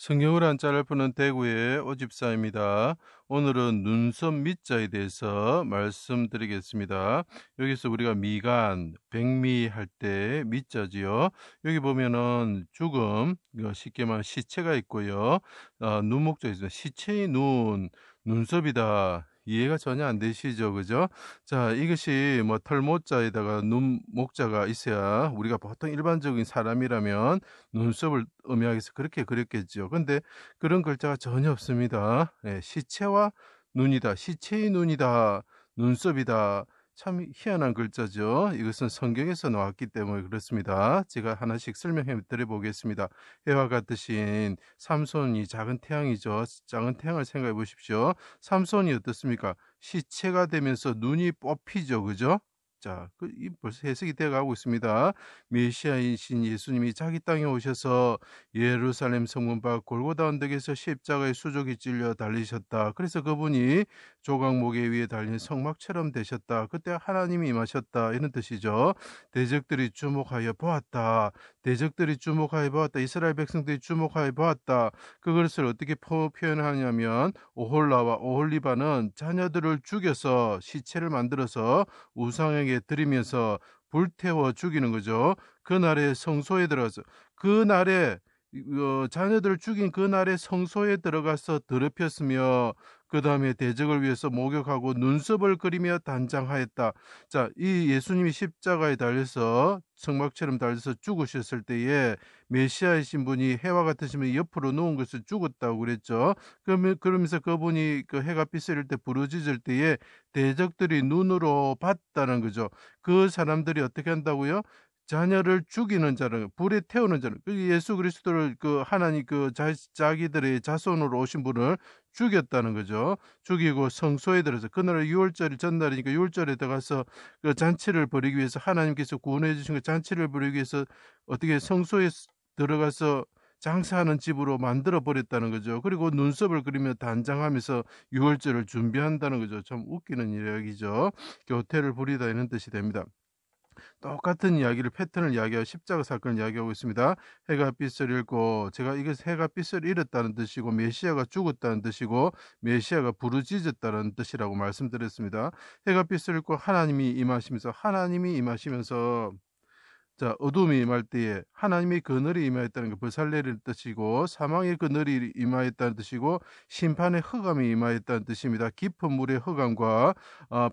성경을 한자를 푸는 대구의 오집사입니다. 오늘은 눈썹 밑자에 대해서 말씀드리겠습니다. 여기서 우리가 미간, 백미할 때 밑자지요. 여기 보면은 죽음, 이거 쉽게 말하면 시체가 있고요. 눈목자 있습니다. 시체의 눈썹이다. 이해가 전혀 안 되시죠, 그죠? 자, 이것이 뭐 털모자에다가 눈목자가 있어야 우리가 보통 일반적인 사람이라면 눈썹을 의미하기 위해서 그렇게 그렸겠죠. 근데 그런 글자가 전혀 없습니다. 예, 시체와 눈이다. 시체의 눈이다. 눈썹이다. 참 희한한 글자죠. 이것은 성경에서 나왔기 때문에 그렇습니다. 제가 하나씩 설명해 드려 보겠습니다. 해와 같으신 삼손이 작은 태양이죠. 작은 태양을 생각해 보십시오. 삼손이 어떻습니까? 시체가 되면서 눈이 뽑히죠. 그죠? 자, 벌써 해석이 되어 가고 있습니다. 메시아이신 예수님이 자기 땅에 오셔서 예루살렘 성문 밖 골고다 언덕에서 십자가의 수족이 찔려 달리셨다. 그래서 그분이 조각목에 위에 달린 성막처럼 되셨다. 그때 하나님이 임하셨다. 이런 뜻이죠. 대적들이 주목하여 보았다. 대적들이 주목하여 보았다. 이스라엘 백성들이 주목하여 보았다. 그것을 어떻게 표현하냐면 오홀라와 오홀리바는 자녀들을 죽여서 시체를 만들어서 우상에게 드리면서 불태워 죽이는 거죠. 그날에 성소에 들어가서 그날에 자녀들을 죽인 그날에 성소에 들어가서 더럽혔으며 그 다음에 대적을 위해서 목욕하고 눈썹을 그리며 단장하였다. 자, 이 예수님이 십자가에 달려서 성막처럼 달려서 죽으셨을 때에 메시아이신 분이 해와 같으신 분이 옆으로 누운 것을 죽었다고 그랬죠. 그러면서 그분이 그 해가 비스릴 때 부르짖을 때에 대적들이 눈으로 봤다는 거죠. 그 사람들이 어떻게 한다고요? 자녀를 죽이는 자를 불에 태우는 자를 예수 그리스도를 그 하나님 자기들의 자손으로 오신 분을 죽였다는 거죠. 죽이고 성소에 들어서 그날 6월절 전날이니까 6월절에 들어가서 그 잔치를 벌이기 위해서 하나님께서 구원해 주신 그 잔치를 벌이기 위해서 어떻게 성소에 들어가서 장사하는 집으로 만들어 버렸다는 거죠. 그리고 눈썹을 그리며 단장하면서 6월절을 준비한다는 거죠. 참 웃기는 이야기죠. 교태를 부리다 이런 뜻이 됩니다. 똑같은 이야기를 패턴을 이야기하고 십자가 사건을 이야기하고 있습니다. 해가 빛을 잃고 제가 이게 해가 빛을 잃었다는 뜻이고 메시아가 죽었다는 뜻이고 메시아가 부르짖었다는 뜻이라고 말씀드렸습니다. 해가 빛을 잃고 하나님이 임하시면서 자, 어둠이 임할 때에 하나님의 그늘이 임하였다는 게 불살레를 뜻이고 사망의 그늘이 임하였다는 뜻이고 심판의 흑암이 임하였다는 뜻입니다. 깊은 물의 흑암과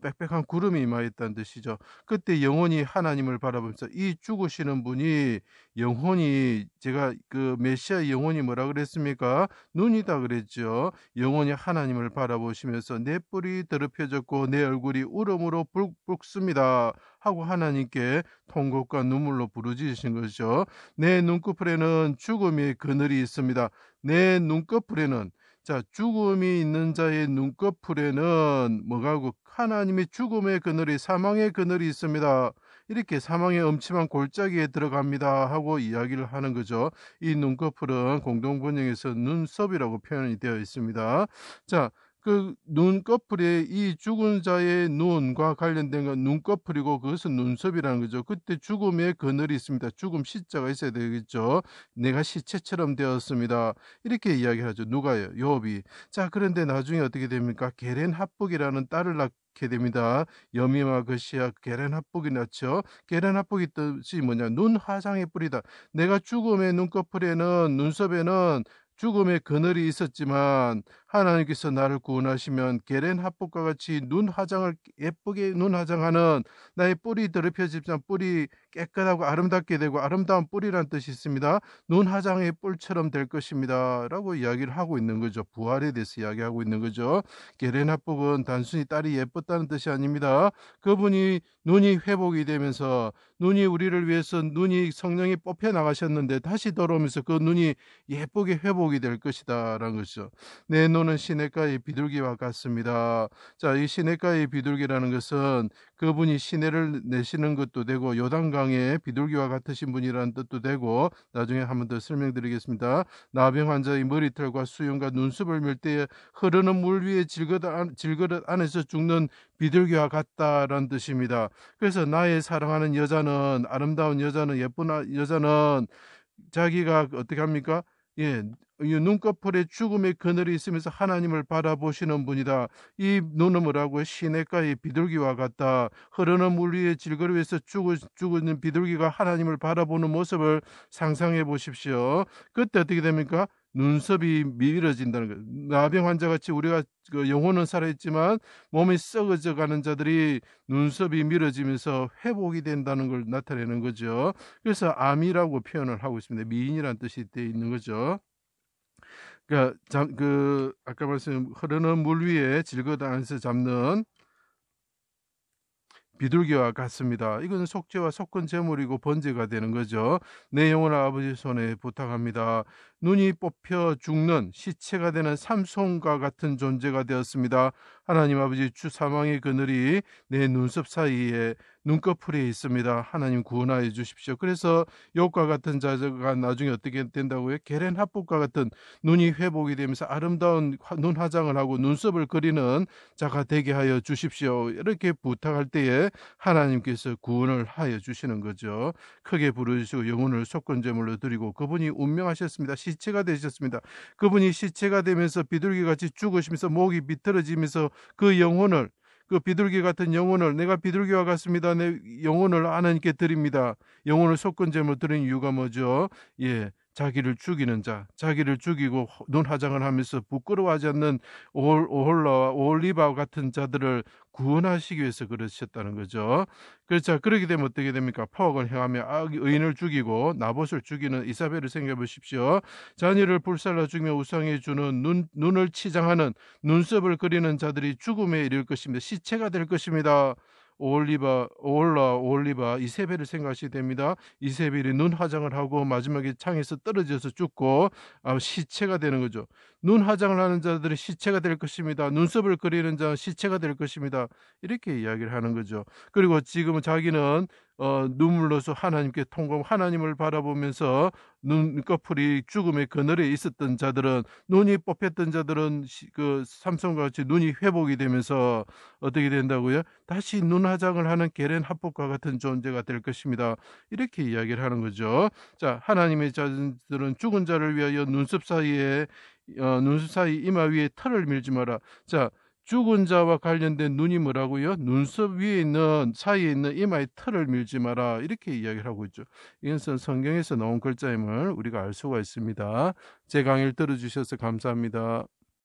빽빽한 구름이 임하였다는 뜻이죠. 그때 영혼이 하나님을 바라보면서 이 죽으시는 분이 영혼이 제가 그 메시아 영혼이 뭐라 그랬습니까? 눈이다 그랬죠. 영혼이 하나님을 바라보시면서 내 뿔이 더럽혀졌고 내 얼굴이 울음으로 붉습니다. 하고 하나님께 통곡과 눈물로 부르짖으신 것이죠. 내 눈꺼풀에는 죽음의 그늘이 있습니다. 내 눈꺼풀에는 자 죽음이 있는 자의 눈꺼풀에는 뭐가고 하나님의 죽음의 그늘이 사망의 그늘이 있습니다. 이렇게 사망의 엄침한 골짜기에 들어갑니다 하고 이야기를 하는 거죠. 이 눈꺼풀은 공동번역에서 눈썹이라고 표현이 되어 있습니다. 자, 그 눈꺼풀에 이 죽은 자의 눈과 관련된 건 눈꺼풀이고 그것은 눈썹이라는 거죠. 그때 죽음의 그늘이 있습니다. 죽음 시자가 있어야 되겠죠. 내가 시체처럼 되었습니다. 이렇게 이야기하죠. 누가요? 요업이. 자, 그런데 나중에 어떻게 됩니까? 게렌 합북이라는 딸을 낳게 됩니다. 여미와 그시야 게렌 합북이 낳죠. 게렌 합북이 뜻이 뭐냐? 눈 화장의 뿌리다. 내가 죽음의 눈꺼풀에는 눈썹에는 죽음의 그늘이 있었지만 하나님께서 나를 구원하시면 게렌 합복과 같이 눈 화장을 예쁘게 눈 화장하는 나의 뿔이 더럽혀지지만 뿔이 깨끗하고 아름답게 되고 아름다운 뿔이라는 뜻이 있습니다. 눈 화장의 뿔처럼 될 것입니다. 라고 이야기를 하고 있는 거죠. 부활에 대해서 이야기하고 있는 거죠. 게렌 합복은 단순히 딸이 예뻤다는 뜻이 아닙니다. 그분이 눈이 회복이 되면서 눈이 우리를 위해서 눈이 성령이 뽑혀 나가셨는데 다시 돌아오면서 그 눈이 예쁘게 회복이 될 것이다 라는 것이죠. 내 눈은 시냇가의 비둘기와 같습니다. 자, 이 시냇가의 비둘기라는 것은 그분이 시내를 내시는 것도 되고 요단강의 비둘기와 같으신 분이라는 뜻도 되고 나중에 한 번 더 설명드리겠습니다. 나병 환자의 머리털과 수염과 눈썹을 밀 때에 흐르는 물 위에 질그릇 안에서 죽는 비둘기와 같다라는 뜻입니다. 그래서 나의 사랑하는 여자는 아름다운 여자는 예쁜 여자는 자기가 어떻게 합니까? 예, 이 눈꺼풀에 죽음의 그늘이 있으면서 하나님을 바라보시는 분이다. 이 눈은 뭐라고요? 시냇가의 비둘기와 같다. 흐르는 물 위에 질그릇에서 죽은 비둘기가 하나님을 바라보는 모습을 상상해 보십시오. 그때 어떻게 됩니까? 눈썹이 미어진다는 거예요. 나병 환자같이 우리가 그 영혼은 살아있지만 몸이 썩어져 가는 자들이 눈썹이 미어지면서 회복이 된다는 걸 나타내는 거죠. 그래서 암이라고 표현을 하고 있습니다. 미인이라는 뜻이 되어 있는 거죠. 그러니까 아까 말씀 흐르는 물 위에 질그릇 안에서 잡는 비둘기와 같습니다. 이건 속죄와 속건 제물이고 번제가 되는 거죠. 내 영혼을 아버지 손에 부탁합니다. 눈이 뽑혀 죽는 시체가 되는 삼손과 같은 존재가 되었습니다. 하나님 아버지, 주 사망의 그늘이 내 눈썹 사이에 눈꺼풀에 있습니다. 하나님 구원하여 주십시오. 그래서 욥과 같은 자가 나중에 어떻게 된다고요? 게렌 합북과 같은 눈이 회복이 되면서 아름다운 눈 화장을 하고 눈썹을 그리는 자가 되게 하여 주십시오. 이렇게 부탁할 때에 하나님께서 구원을 하여 주시는 거죠. 크게 부르시고 영혼을 속건제물로 드리고 그분이 운명하셨습니다. 시체가 되셨습니다. 그분이 시체가 되면서 비둘기같이 죽으시면서 목이 비틀어지면서 그 영혼을, 그 비둘기 같은 영혼을, 내가 비둘기와 같습니다. 내 영혼을 하나님께 드립니다. 영혼을 속건제물로 드리는 이유가 뭐죠? 예, 자기를 죽이는 자, 자기를 죽이고 눈 화장을 하면서 부끄러워하지 않는 오홀라와 오홀리바와 같은 자들을 구원하시기 위해서 그러셨다는 거죠. 그렇죠. 그렇게 되면 어떻게 됩니까? 파악을 행하며 의인을 죽이고 나봇을 죽이는 이사벨을 생각해 보십시오. 자녀를 불살라 죽이며 우상해 주는 눈을 치장하는 눈썹을 그리는 자들이 죽음에 이를 것입니다. 시체가 될 것입니다. 오홀라 이세벨을 생각하시게 됩니다. 이세벨이 눈 화장을 하고 마지막에 창에서 떨어져서 죽고 시체가 되는 거죠. 눈 화장을 하는 자들이 시체가 될 것입니다. 눈썹을 그리는 자는 시체가 될 것입니다. 이렇게 이야기를 하는 거죠. 그리고 지금은 자기는 눈물로서 하나님께 통곡, 하나님을 바라보면서 눈꺼풀이 죽음의 그늘에 있었던 자들은, 눈이 뽑혔던 자들은 그 삼손과 같이 눈이 회복이 되면서 어떻게 된다고요? 다시 눈 화장을 하는 게렌 합복과 같은 존재가 될 것입니다. 이렇게 이야기를 하는 거죠. 자, 하나님의 자들은 죽은 자를 위하여 눈썹 사이 이마 위에 털을 밀지 마라. 자, 죽은 자와 관련된 눈이 뭐라고요? 눈썹 위에 있는 사이에 있는 이마에 털을 밀지 마라. 이렇게 이야기를 하고 있죠. 이것은 성경에서 나온 글자임을 우리가 알 수가 있습니다. 제 강의를 들어주셔서 감사합니다.